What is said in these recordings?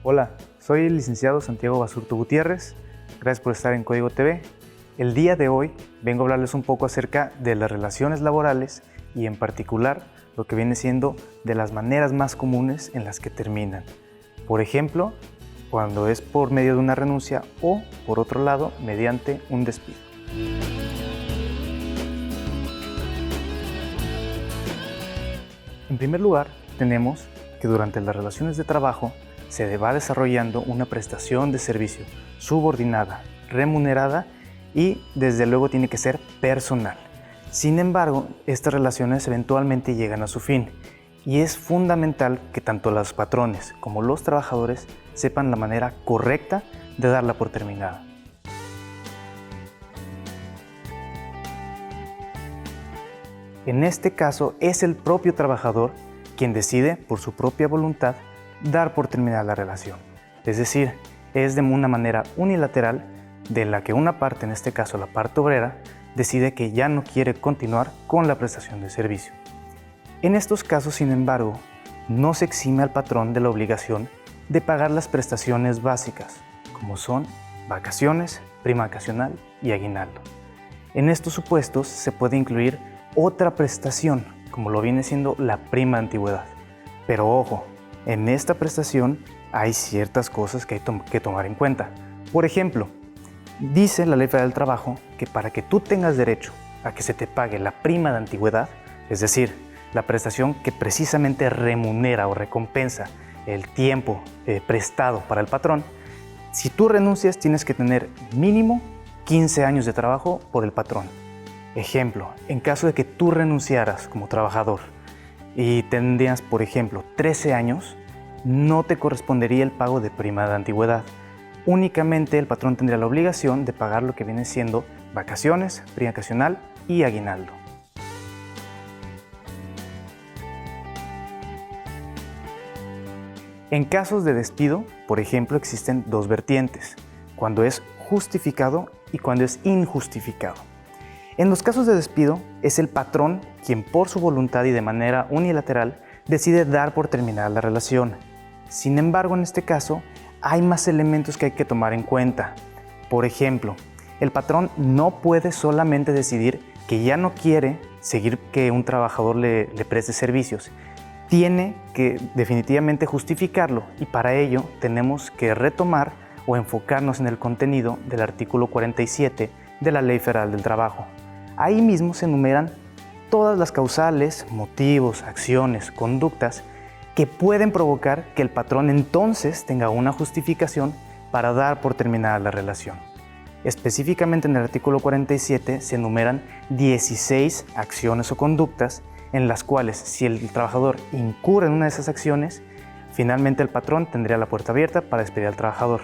Hola, soy el licenciado Santiago Basurto Gutiérrez. Gracias por estar en Código TV. El día de hoy vengo a hablarles un poco acerca de las relaciones laborales y en particular lo que viene siendo de las maneras más comunes en las que terminan. Por ejemplo, cuando es por medio de una renuncia o, por otro lado, mediante un despido. En primer lugar, tenemos que durante las relaciones de trabajo se va desarrollando una prestación de servicio subordinada, remunerada y desde luego tiene que ser personal. Sin embargo, estas relaciones eventualmente llegan a su fin y es fundamental que tanto los patrones como los trabajadores sepan la manera correcta de darla por terminada. En este caso es el propio trabajador quien decide por su propia voluntad dar por terminada la relación. Es decir, es de una manera unilateral de la que una parte, en este caso la parte obrera, decide que ya no quiere continuar con la prestación de servicio. En estos casos, sin embargo, no se exime al patrón de la obligación de pagar las prestaciones básicas, como son vacaciones, prima vacacional y aguinaldo. En estos supuestos se puede incluir otra prestación, como lo viene siendo la prima de antigüedad. Pero ojo, en esta prestación hay ciertas cosas que hay que tomar en cuenta. Por ejemplo, dice la Ley Federal del Trabajo que para que tú tengas derecho a que se te pague la prima de antigüedad, es decir, la prestación que precisamente remunera o recompensa el tiempo prestado para el patrón, si tú renuncias tienes que tener mínimo 15 años de trabajo por el patrón. Ejemplo, en caso de que tú renunciaras como trabajador y tendrías, por ejemplo, 13 años, no te correspondería el pago de prima de antigüedad. Únicamente el patrón tendría la obligación de pagar lo que viene siendo vacaciones, prima vacacional y aguinaldo. En casos de despido, por ejemplo, existen dos vertientes, cuando es justificado y cuando es injustificado. En los casos de despido, es el patrón quien por su voluntad y de manera unilateral decide dar por terminada la relación. Sin embargo, en este caso, hay más elementos que hay que tomar en cuenta. Por ejemplo, el patrón no puede solamente decidir que ya no quiere seguir que un trabajador le preste servicios. Tiene que definitivamente justificarlo y para ello tenemos que retomar o enfocarnos en el contenido del artículo 47 de la Ley Federal del Trabajo. Ahí mismo se enumeran todas las causales, motivos, acciones, conductas que pueden provocar que el patrón entonces tenga una justificación para dar por terminada la relación. Específicamente en el artículo 47 se enumeran 16 acciones o conductas en las cuales si el trabajador incurre en una de esas acciones, finalmente el patrón tendría la puerta abierta para despedir al trabajador.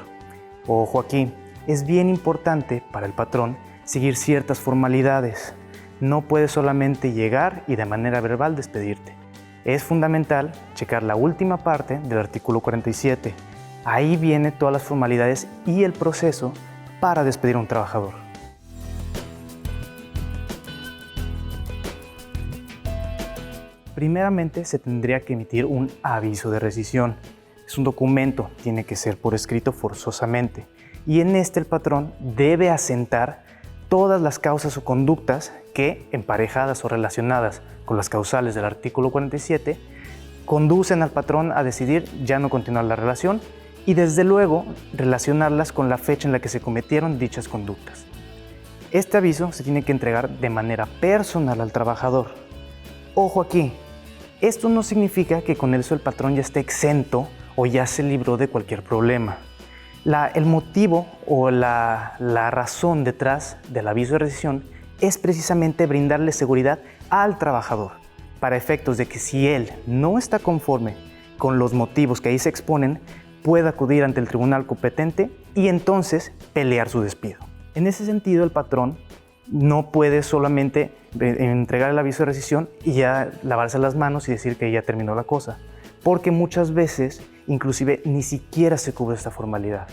Ojo aquí, es bien importante para el patrón seguir ciertas formalidades. No puede solamente llegar y de manera verbal despedirte. Es fundamental checar la última parte del artículo 47. Ahí vienen todas las formalidades y el proceso para despedir a un trabajador. Primeramente se tendría que emitir un aviso de rescisión. Es un documento, tiene que ser por escrito forzosamente. Y en este el patrón debe asentar todas las causas o conductas que, emparejadas o relacionadas con las causales del artículo 47, conducen al patrón a decidir ya no continuar la relación y desde luego relacionarlas con la fecha en la que se cometieron dichas conductas. Este aviso se tiene que entregar de manera personal al trabajador. Ojo aquí, esto no significa que con eso el patrón ya esté exento o ya se libró de cualquier problema. El motivo o la razón detrás del aviso de rescisión es precisamente brindarle seguridad al trabajador, para efectos de que si él no está conforme con los motivos que ahí se exponen, pueda acudir ante el tribunal competente y entonces pelear su despido. En ese sentido, el patrón no puede solamente entregar el aviso de rescisión y ya lavarse las manos y decir que ya terminó la cosa, porque muchas veces inclusive ni siquiera se cubre esta formalidad.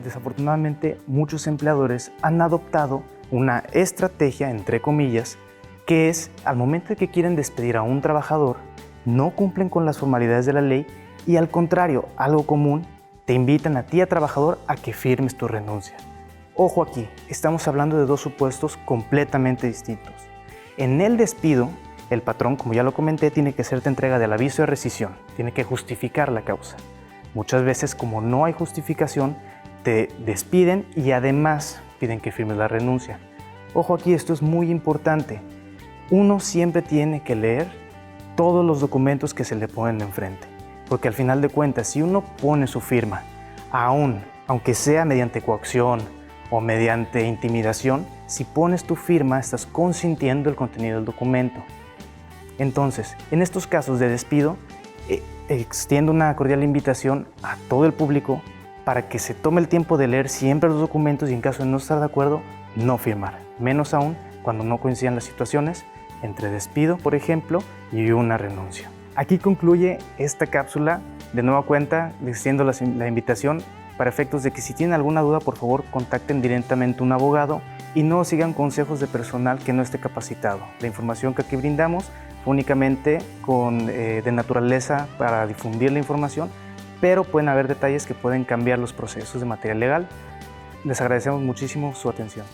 Desafortunadamente, muchos empleadores han adoptado una estrategia, entre comillas, que es al momento de que quieren despedir a un trabajador, no cumplen con las formalidades de la ley y al contrario, algo común, te invitan a ti, a trabajador, a que firmes tu renuncia. Ojo aquí, estamos hablando de dos supuestos completamente distintos. En el despido, el patrón, como ya lo comenté, tiene que hacerte entrega del aviso de rescisión, tiene que justificar la causa. Muchas veces, como no hay justificación, te despiden y además piden que firmes la renuncia. Ojo aquí, esto es muy importante. Uno siempre tiene que leer todos los documentos que se le ponen enfrente, porque al final de cuentas, si uno pone su firma, aunque sea mediante coacción o mediante intimidación, si pones tu firma, estás consintiendo el contenido del documento. Entonces, en estos casos de despido, extiendo una cordial invitación a todo el público para que se tome el tiempo de leer siempre los documentos y en caso de no estar de acuerdo, no firmar. Menos aún cuando no coincidan las situaciones entre despido, por ejemplo, y una renuncia. Aquí concluye esta cápsula. De nueva cuenta, les extiendo la invitación para efectos de que si tienen alguna duda, por favor, contacten directamente a un abogado y no sigan consejos de personal que no esté capacitado. La información que aquí brindamos únicamente de naturaleza para difundir la información, pero pueden haber detalles que pueden cambiar los procesos de materia legal. Les agradecemos muchísimo su atención.